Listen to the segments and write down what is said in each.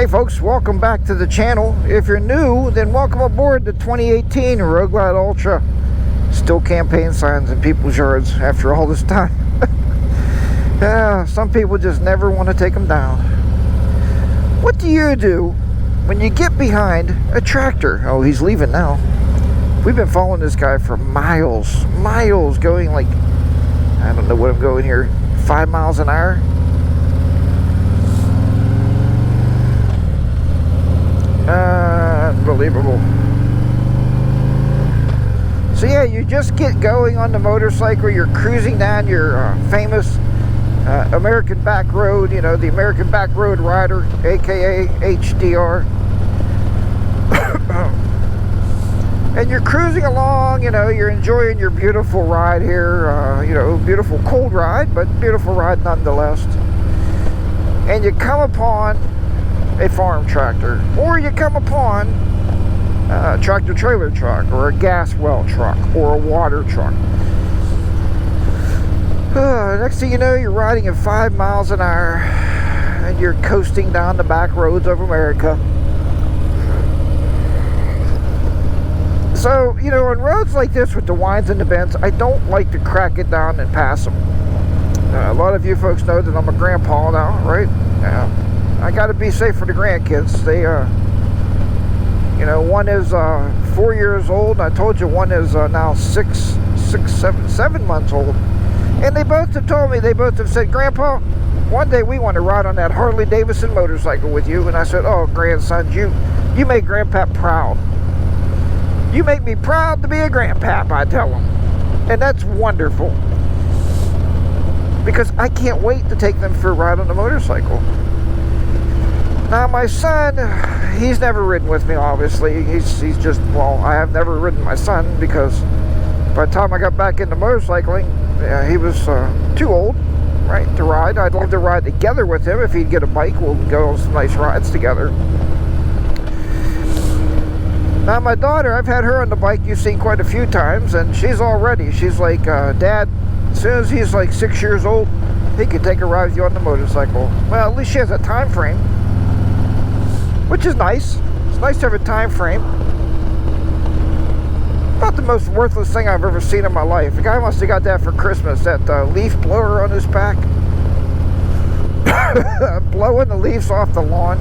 Hey folks, welcome back to the channel. If you're new, then welcome aboard the 2018 Road Glide Ultra. Still campaign signs in people's yards after all this time. Some people just never want to take them down. What do you do when you get behind a tractor? Oh, he's leaving now. We've been following this guy for miles, going like, I don't know what I'm going here, 5 miles an hour. Unbelievable. So yeah, you just get going on the motorcycle, you're cruising down your famous American back road, you know, the American back road rider, aka HDR. And you're cruising along, you know, you're enjoying your beautiful ride here, you know, beautiful cold ride, but beautiful ride nonetheless. And you come upon a farm tractor, or you come upon a tractor trailer truck, or a gas well truck, or a water truck. Next thing you know, you're riding at 5 miles an hour and you're coasting down the back roads of America. So, you know, on roads like this with the winds and the bends, I don't like to crack it down and pass them. A lot of you folks know that I'm a grandpa now, right? I got to be safe for the grandkids. They, you know, one is 4 years old. I told you one is now 7 months old. And they both have told me, they both have said, Grandpa, one day we want to ride on that Harley-Davidson motorcycle with you. And I said, oh, grandsons, you make Grandpa proud. You make me proud to be a grandpap, I tell them. And that's wonderful. Because I can't wait to take them for a ride on the motorcycle. Now my son, he's never ridden with me, obviously. He's just, well, I have never ridden my son because by the time I got back into motorcycling, he was too old, right, to ride. I'd love to ride together with him. If he'd get a bike, we'll go on some nice rides together. Now my daughter, I've had her on the bike you've seen quite a few times, and she's all ready. She's like, Dad, as soon as he's like 6 years old, he can take a ride with you on the motorcycle. Well, at least she has a time frame, which is nice. It's nice to have a time frame. About the most worthless thing I've ever seen in my life. The guy must have got that for Christmas, that leaf blower on his back. Blowing the leaves off the lawn.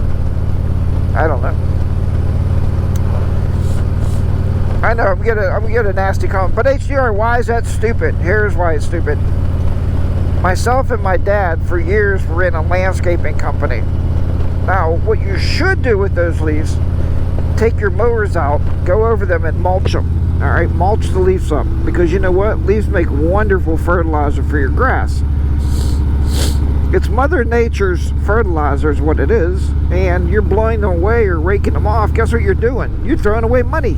I don't know. I know, I'm gonna get a nasty comment. But HDR, why is that stupid? Here's why it's stupid. Myself and my dad, for years, were in a landscaping company. Now, what you should do with those leaves, take your mowers out, go over them and mulch them. All right, mulch the leaves up, because you know what? Leaves make wonderful fertilizer for your grass. It's Mother Nature's fertilizer is what it is, and you're blowing them away or raking them off. Guess what you're doing? You're throwing away money.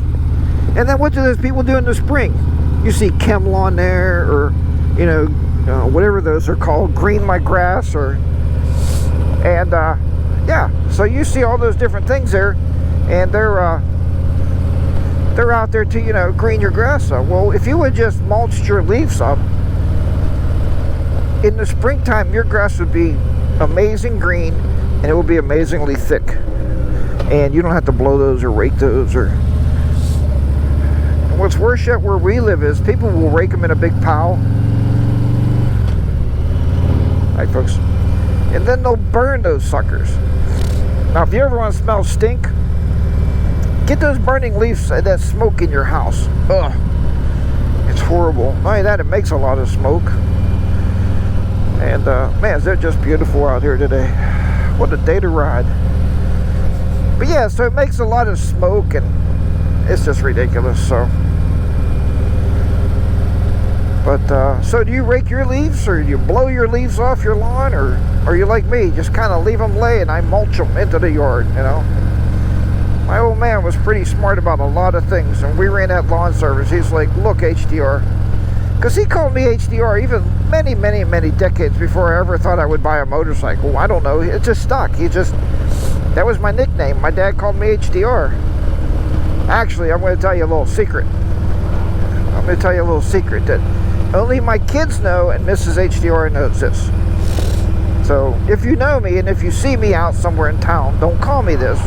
And then what do those people do in the spring? You see Chemlawn there, or, you know, whatever those are called, Green My Grass, or, and, yeah, so you see all those different things there, and they're out there to, you know, green your grass up. Well, if you would just mulch your leaves up, in the springtime, your grass would be amazing green, and it will be amazingly thick. And you don't have to blow those or rake those. Or, and what's worse yet, where we live is people will rake them in a big pile. Right, folks? And then they'll burn those suckers. Now, if you ever want to smell stink, get those burning leaves, that smoke in your house. Ugh. It's horrible. Not only that, it makes a lot of smoke. And, man, they're just beautiful out here today. What a day to ride. But, yeah, so it makes a lot of smoke, and it's just ridiculous, so. But, so do you rake your leaves, or do you blow your leaves off your lawn, or are you like me, just kind of leave them lay and I mulch them into the yard, you know? My old man was pretty smart about a lot of things, and we ran that lawn service. He's like, look, HDR, because he called me HDR even many decades before I ever thought I would buy a motorcycle. I don't know, it just stuck. That was my nickname. My dad called me HDR. Actually, I'm going to tell you a little secret. That only my kids know, and Mrs. HDR knows this. So if you know me and if you see me out somewhere in town, don't call me this.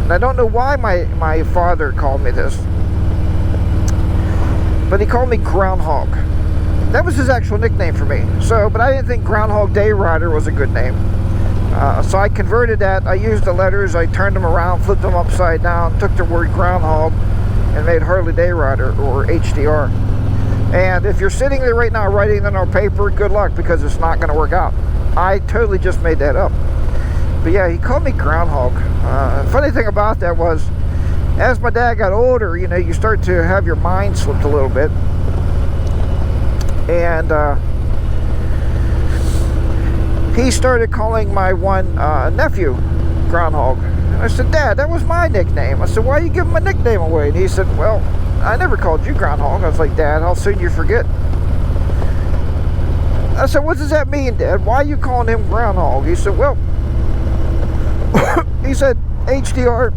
And I don't know why my father called me this, but he called me Groundhog. That was his actual nickname for me. So, but I didn't think HarleyDayRider was a good name. So I converted that. I used the letters, I turned them around, flipped them upside down, took the word groundhog, and made HarleyDayRider, or HDR. And if you're sitting there right now writing it on paper, good luck, because it's not going to work out. I totally just made that up. But yeah, he called me Groundhog. Funny thing about that was, as my dad got older, you know, you start to have your mind slipped a little bit. And he started calling my one nephew Groundhog. And I said, Dad, that was my nickname. I said, why you give him my nickname away? And he said, well, I never called you Groundhog. I was like, Dad, how soon you forget? I said, what does that mean, Dad? Why are you calling him Groundhog? He said, well, he said, HDR,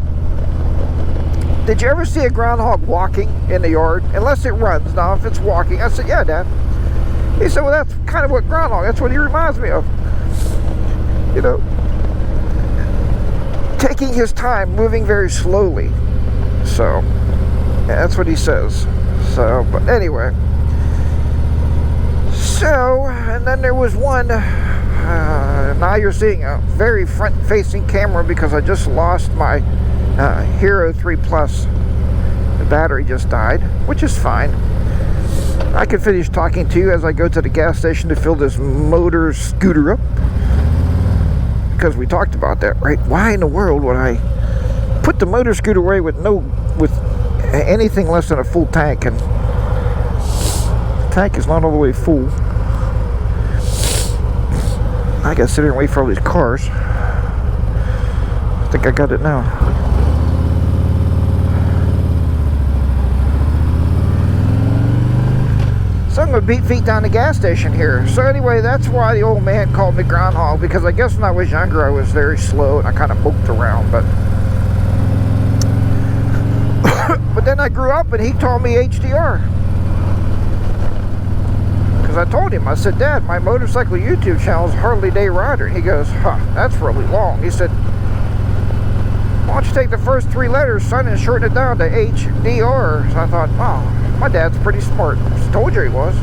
did you ever see a groundhog walking in the yard? Unless it runs. Now, if it's walking, I said, yeah, Dad. He said, well, that's kind of what groundhog, that's what he reminds me of. You know, taking his time, moving very slowly. So, yeah, that's what he says. So, but anyway. So, and then there was one, now you're seeing a very front-facing camera because I just lost my Hero 3 Plus. The battery just died, which is fine. I can finish talking to you as I go to the gas station to fill this motor scooter up. Because we talked about that, right? Why in the world would I put the motor scooter away with anything less than a full tank? And the tank is not all the way full. I gotta sit here and wait for all these cars. I think I got it now. So I'm gonna beat feet down the gas station here. So anyway, that's why the old man called me Groundhog, because I guess when I was younger I was very slow and I kind of moped around, but then I grew up and he told me HDR. Because I told him, I said, Dad, my motorcycle YouTube channel is HarleyDayRider. And he goes, huh, that's really long. He said, why don't you take the first 3 letters, son, and shorten it down to HDR? So I thought, wow, my dad's pretty smart. I told you he was.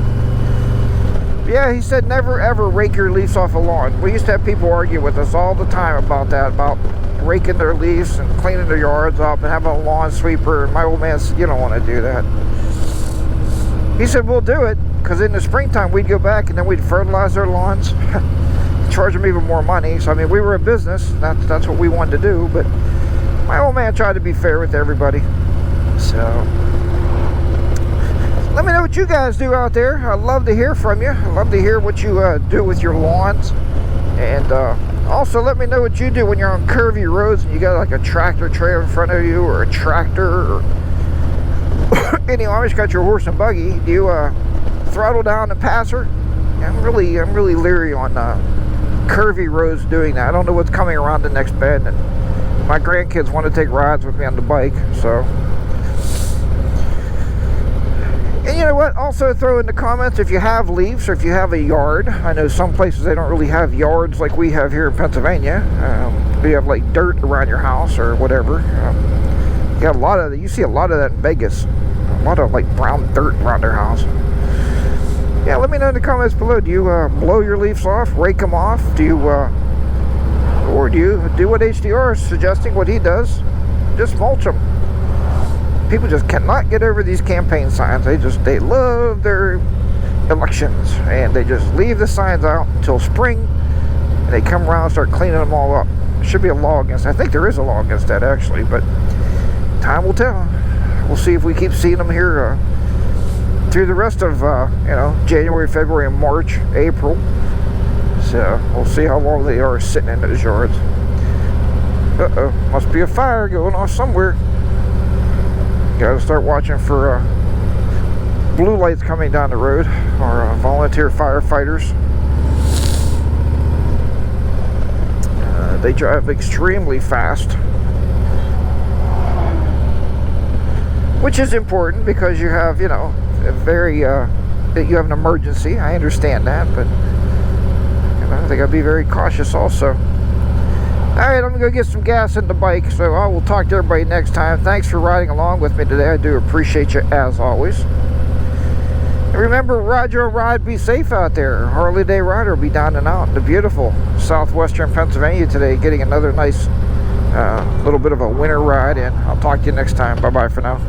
Yeah, he said never ever rake your leaves off a lawn. We used to have people argue with us all the time about that, about raking their leaves and cleaning their yards up and having a lawn sweeper. And my old man said, you don't want to do that. He said, we'll do it, because in the springtime we'd go back and then we'd fertilize their lawns, charge them even more money. So I mean, we were a business, that's what we wanted to do, but my old man tried to be fair with everybody. So let me know what you guys do out there. I'd love to hear from you. I'd love to hear what you do with your lawns. And also let me know what you do when you're on curvy roads and you got like a tractor trailer in front of you, or a tractor, or any Amish got your horse and buggy. Do you throttle down and pass her? Yeah, I'm really leery on curvy roads doing that. I don't know what's coming around the next bend, and my grandkids want to take rides with me on the bike, so. And you know what? Also throw in the comments if you have leaves or if you have a yard. I know some places they don't really have yards like we have here in Pennsylvania. You have like dirt around your house or whatever. You got a lot of that. You see a lot of that in Vegas. A lot of like brown dirt around their house. Yeah, let me know in the comments below. Do you blow your leaves off, rake them off? Do you or do you do what HDR is suggesting, what he does? Just mulch them. People just cannot get over these campaign signs. They love their elections, and they just leave the signs out until spring, and they come around and start cleaning them all up. There should be a law against, I think there is a law against that actually, but time will tell. We'll see if we keep seeing them here through the rest of you know, January, February, and March, April. So we'll see how long they are sitting in those yards. Uh-oh, must be a fire going off somewhere. Gotta start watching for blue lights coming down the road, or volunteer firefighters. They drive extremely fast, which is important because you have, you know, a very that you have an emergency. I understand that, but they gotta be very cautious also. Alright, I'm gonna go get some gas in the bike, so I will talk to everybody next time. Thanks for riding along with me today. I do appreciate you as always. And remember, ride your ride, be safe out there. HarleyDayRider will be down and out in the beautiful southwestern Pennsylvania today, getting another nice little bit of a winter ride in. I'll talk to you next time. Bye bye for now.